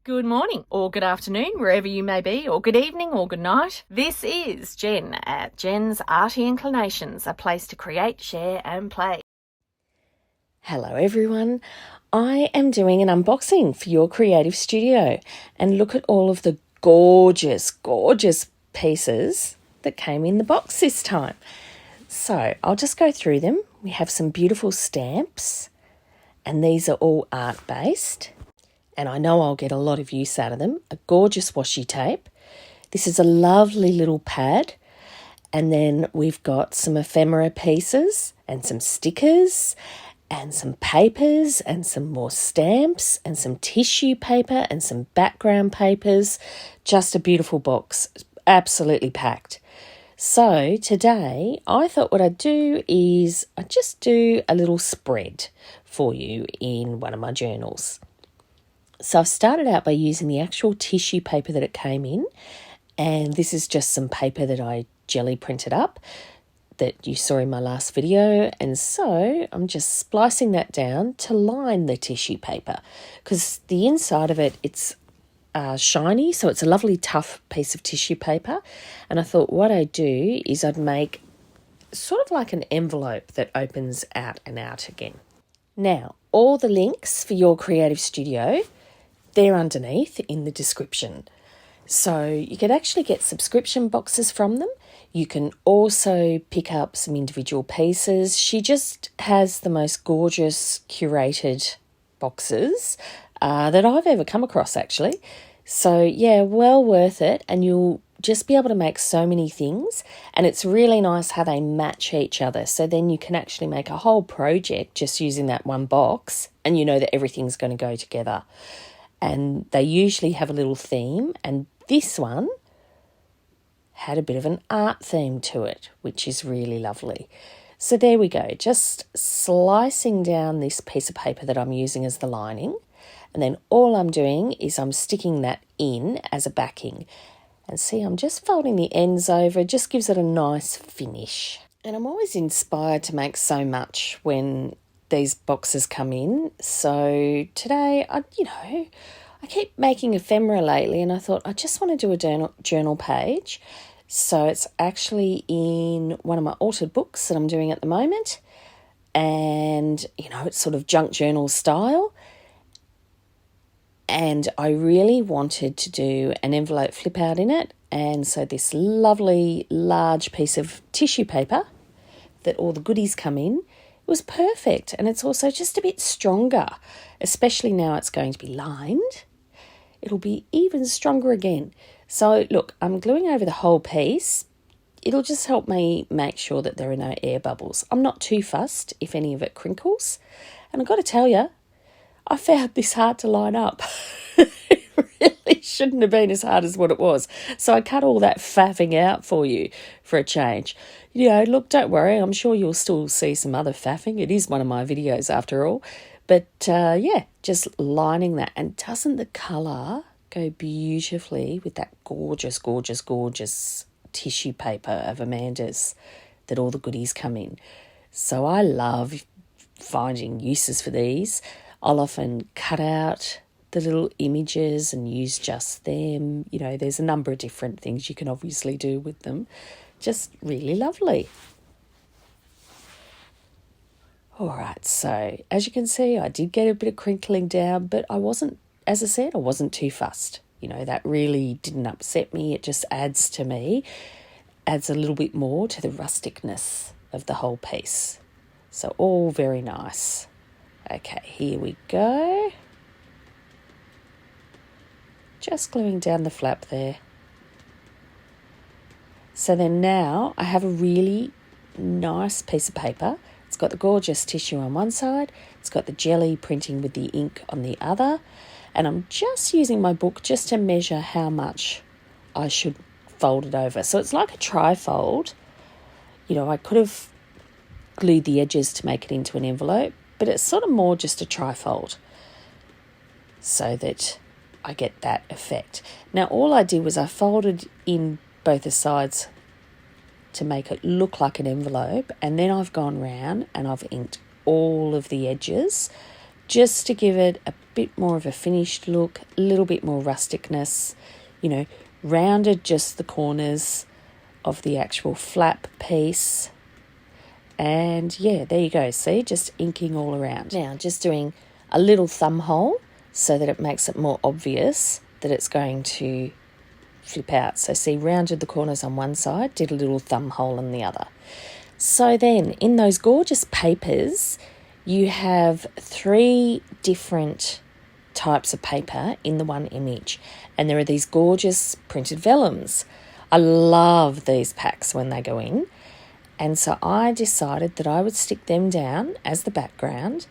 Good morning, or good afternoon, wherever you may be, or good evening, or good night. This is Jen at JensArtyInclinations, a place to create, share, and play. Hello everyone, I am doing an unboxing for your creative studio, and look at all of the gorgeous pieces that came in the box this time. So I'll just go through them. We have some beautiful stamps, and these are all art based, and I know I'll get a lot of use out of them. A gorgeous washi tape. This is a lovely little pad, and then we've got some ephemera pieces and some stickers and some papers and some more stamps and some tissue paper and some background papers. Just a beautiful box, absolutely packed. So today I thought what I'd do is I'd just do a little spread for you in one of my journals. So I've started out by using the actual tissue paper that it came in, and this is just some paper that I jelly printed up that you saw in my last video, and so I'm just splicing that down to line the tissue paper because the inside of it, it's shiny, so it's a lovely tough piece of tissue paper. And I thought what I'd do is I'd make sort of like an envelope that opens out and out again. Now, all the links for your creative studio, they're underneath in the description. So you could actually get subscription boxes from them. You can also pick up some individual pieces. She just has the most gorgeous curated boxes that I've ever come across, actually. So yeah, well worth it, and you'll just be able to make so many things, and it's really nice how they match each other. So then you can actually make a whole project just using that one box, and you know that everything's going to go together. And they usually have a little theme, and this one had a bit of an art theme to it, which is really lovely. So there we go, just slicing down this piece of paper that I'm using as the lining, and then all I'm doing is I'm sticking that in as a backing. And see, I'm just folding the ends over, it just gives it a nice finish. And I'm always inspired to make so much when these boxes come in. So today, I keep making ephemera lately, and I thought I just want to do a journal page. So it's actually in one of my altered books that I'm doing at the moment, and it's sort of junk journal style. And I really wanted to do an envelope flip out in it, and so this lovely large piece of tissue paper that all the goodies come in, it was perfect. And it's also just a bit stronger, especially now it's going to be lined. It'll be even stronger again. So look, I'm gluing over the whole piece. It'll just help me make sure that there are no air bubbles. I'm not too fussed if any of it crinkles. And I've got to tell you, I found this hard to line up. It really shouldn't have been as hard as what it was. So I cut all that faffing out for you for a change. Look, don't worry. I'm sure you'll still see some other faffing. It is one of my videos after all. But just lining that. And doesn't the colour go beautifully with that gorgeous tissue paper of Amanda's that all the goodies come in? So I love finding uses for these. I'll often cut out the little images and use just them. There's a number of different things you can obviously do with them. Just really lovely. All right, so as you can see, I did get a bit of crinkling down, but I wasn't too fussed. That really didn't upset me. It just adds a little bit more to the rusticness of the whole piece. So all very nice. Okay, here we go. Just gluing down the flap there. So then now I have a really nice piece of paper. It's got the gorgeous tissue on one side. It's got the jelly printing with the ink on the other. And I'm just using my book just to measure how much I should fold it over. So it's like a tri-fold. I could have glued the edges to make it into an envelope, but it's sort of more just a tri-fold so that I get that effect. Now, all I did was I folded in both the sides to make it look like an envelope, and then I've gone round and I've inked all of the edges just to give it a bit more of a finished look, a little bit more rusticness, rounded just the corners of the actual flap piece. And yeah, there you go. See, just inking all around. Now, just doing a little thumb hole so that it makes it more obvious that it's going to flip out. So see, rounded the corners on one side, did a little thumb hole on the other. So then in those gorgeous papers, you have 3 different types of paper in the one image. And there are these gorgeous printed vellums. I love these packs when they go in. And so I decided that I would stick them down as the background,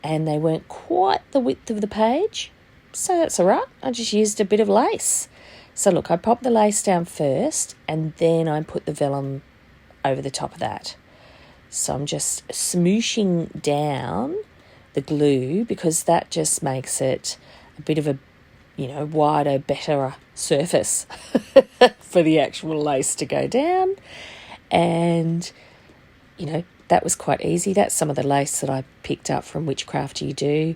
and they weren't quite the width of the page. So that's all right. I just used a bit of lace. So look, I popped the lace down first, and then I put the vellum over the top of that. So I'm just smooshing down the glue because that just makes it a bit of a, wider, better surface for the actual lace to go down. And, that was quite easy. That's some of the lace that I picked up from Witchcraft You Do.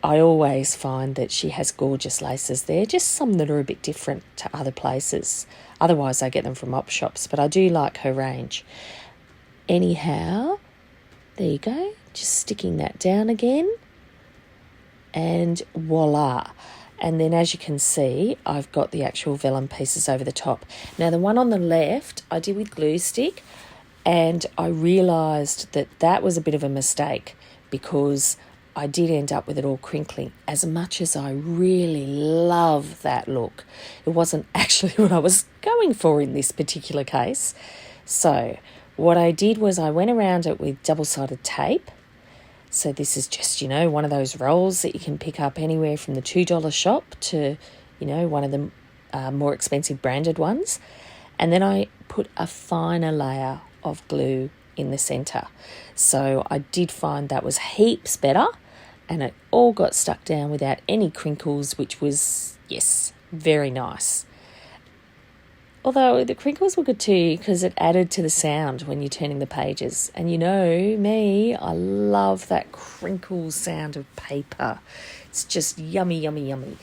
I always find that she has gorgeous laces there, just some that are a bit different to other places. Otherwise, I get them from op shops, but I do like her range. Anyhow, there you go. Just sticking that down again. And voila. And then as you can see, I've got the actual vellum pieces over the top. Now, the one on the left, I did with glue stick, and I realised that that was a bit of a mistake because I did end up with it all crinkling. As much as I really love that look, it wasn't actually what I was going for in this particular case. So what I did was I went around it with double-sided tape. So this is just, one of those rolls that you can pick up anywhere from the $2 shop to, one of the more expensive branded ones. And then I put a finer layer of glue in the centre. So I did find that was heaps better, and it all got stuck down without any crinkles, which was, yes, very nice. Although the crinkles were good too because it added to the sound when you're turning the pages. And me, I love that crinkle sound of paper. It's just yummy, yummy, yummy.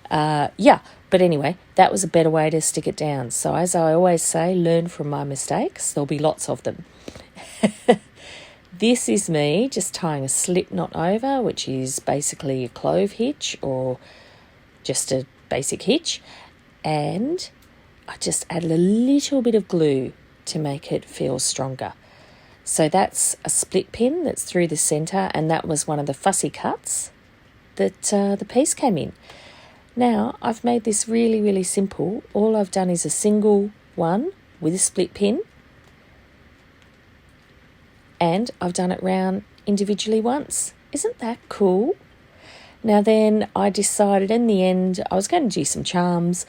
But anyway, that was a better way to stick it down. So as I always say, learn from my mistakes. There'll be lots of them. This is me just tying a slip knot over, which is basically a clove hitch or just a basic hitch. And I just added a little bit of glue to make it feel stronger. So that's a split pin that's through the centre, and that was one of the fussy cuts that the piece came in. Now, I've made this really, really simple. All I've done is a single one with a split pin, and I've done it round individually once. Isn't that cool? Now then, I decided in the end I was going to do some charms,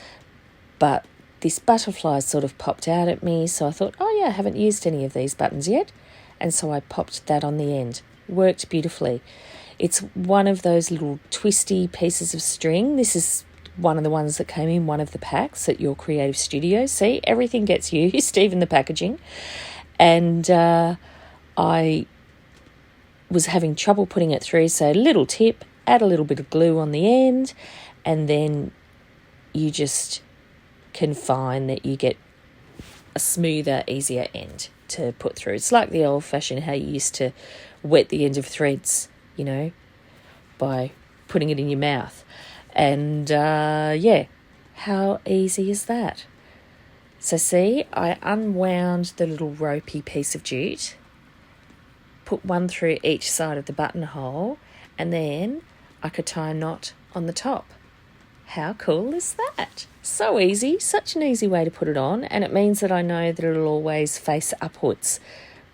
but this butterfly sort of popped out at me, so I thought, I haven't used any of these buttons yet, and so I popped that on the end. Worked beautifully. It's one of those little twisty pieces of string. This is one of the ones that came in one of the packs at your creative studio. See, everything gets used, even the packaging. And I was having trouble putting it through, so little tip, add a little bit of glue on the end, and then you just can find that you get a smoother, easier end to put through. It's like the old-fashioned how you used to wet the end of threads, by putting it in your mouth. And, how easy is that? So see, I unwound the little ropey piece of jute, put one through each side of the buttonhole, and then I could tie a knot on the top. How cool is that? So easy, such an easy way to put it on, and it means that I know that it'll always face upwards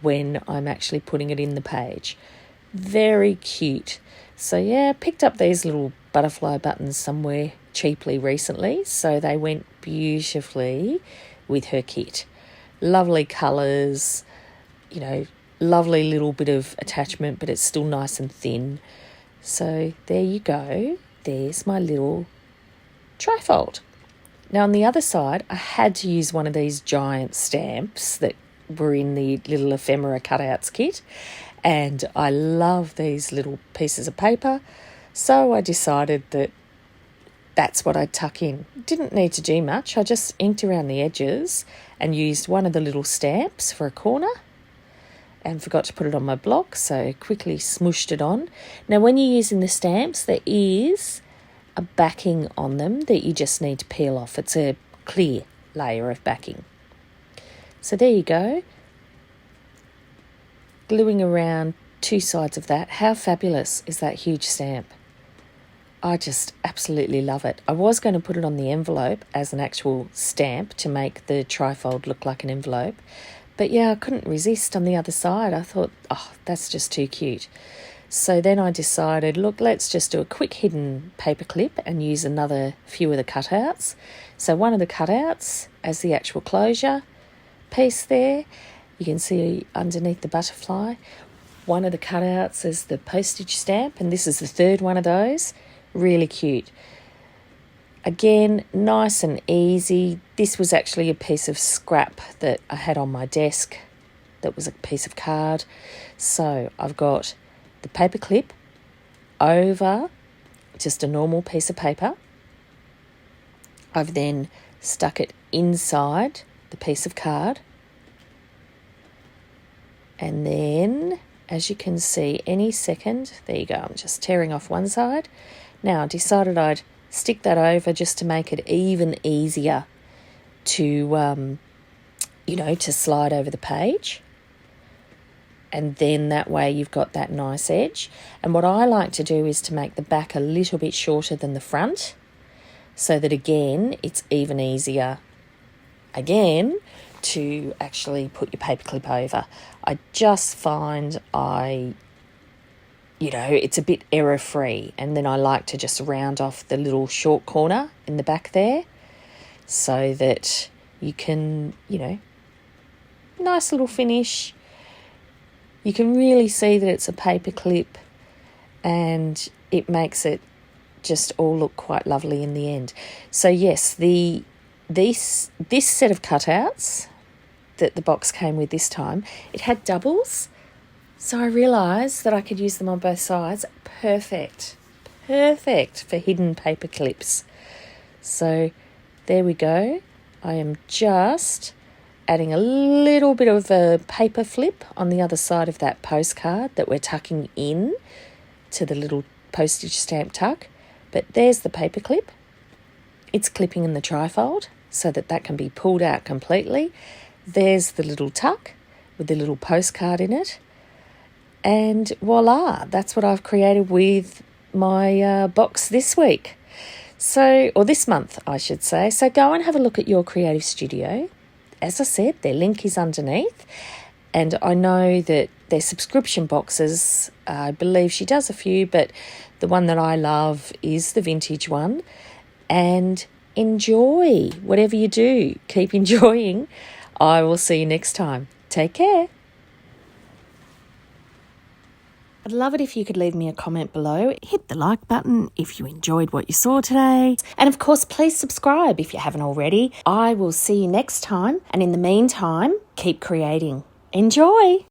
when I'm actually putting it in the page. Very cute. So picked up these little butterfly buttons somewhere cheaply recently, so they went beautifully with her kit. Lovely colours, lovely little bit of attachment, but it's still nice and thin. So there you go. There's my little trifold. Now on the other side, I had to use one of these giant stamps that were in the little ephemera cutouts kit, And I love these little pieces of paper, so I decided that that's what I'd tuck in. Didn't need to do much. I just inked around the edges and used one of the little stamps for a corner and forgot to put it on my block, so quickly smooshed it on. Now, when you're using the stamps, there is a backing on them that you just need to peel off. It's a clear layer of backing. So there you go. Gluing around two sides of that. How fabulous is that huge stamp? I just absolutely love it. I was going to put it on the envelope as an actual stamp to make the trifold look like an envelope. But yeah, I couldn't resist on the other side. I thought, oh, that's just too cute. So then I decided, look, let's just do a quick hidden paper clip and use another few of the cutouts. So one of the cutouts as the actual closure piece there. You can see underneath the butterfly. One of the cutouts is the postage stamp, and this is the third one of those. Really cute. Again, nice and easy. This was actually a piece of scrap that I had on my desk that was a piece of card. So I've got the paper clip over just a normal piece of paper. I've then stuck it inside the piece of card. And then, as you can see, any second, there you go, I'm just tearing off one side. Now, I decided I'd stick that over just to make it even easier to, to slide over the page. And then that way you've got that nice edge. And what I like to do is to make the back a little bit shorter than the front, so that, again, it's even easier, again, to actually put your paper clip over. I just find it's a bit error-free, and then I like to just round off the little short corner in the back there so that you can, nice little finish. You can really see that it's a paper clip, and it makes it just all look quite lovely in the end. So yes, this set of cutouts that the box came with this time, it had doubles. So I realised that I could use them on both sides. Perfect for hidden paper clips. So there we go. I am just adding a little bit of a paper flip on the other side of that postcard that we're tucking in to the little postage stamp tuck. But there's the paper clip. It's clipping in the trifold so that can be pulled out completely. There's the little tuck with the little postcard in it. And voila, that's what I've created with my box this week. Or this month, I should say. So go and have a look at your creative studio. As I said, their link is underneath. And I know that their subscription boxes, I believe she does a few, but the one that I love is the vintage one. And enjoy whatever you do. Keep enjoying. I will see you next time. Take care. I'd love it if you could leave me a comment below. Hit the like button if you enjoyed what you saw today. And of course, please subscribe if you haven't already. I will see you next time. And in the meantime, keep creating. Enjoy!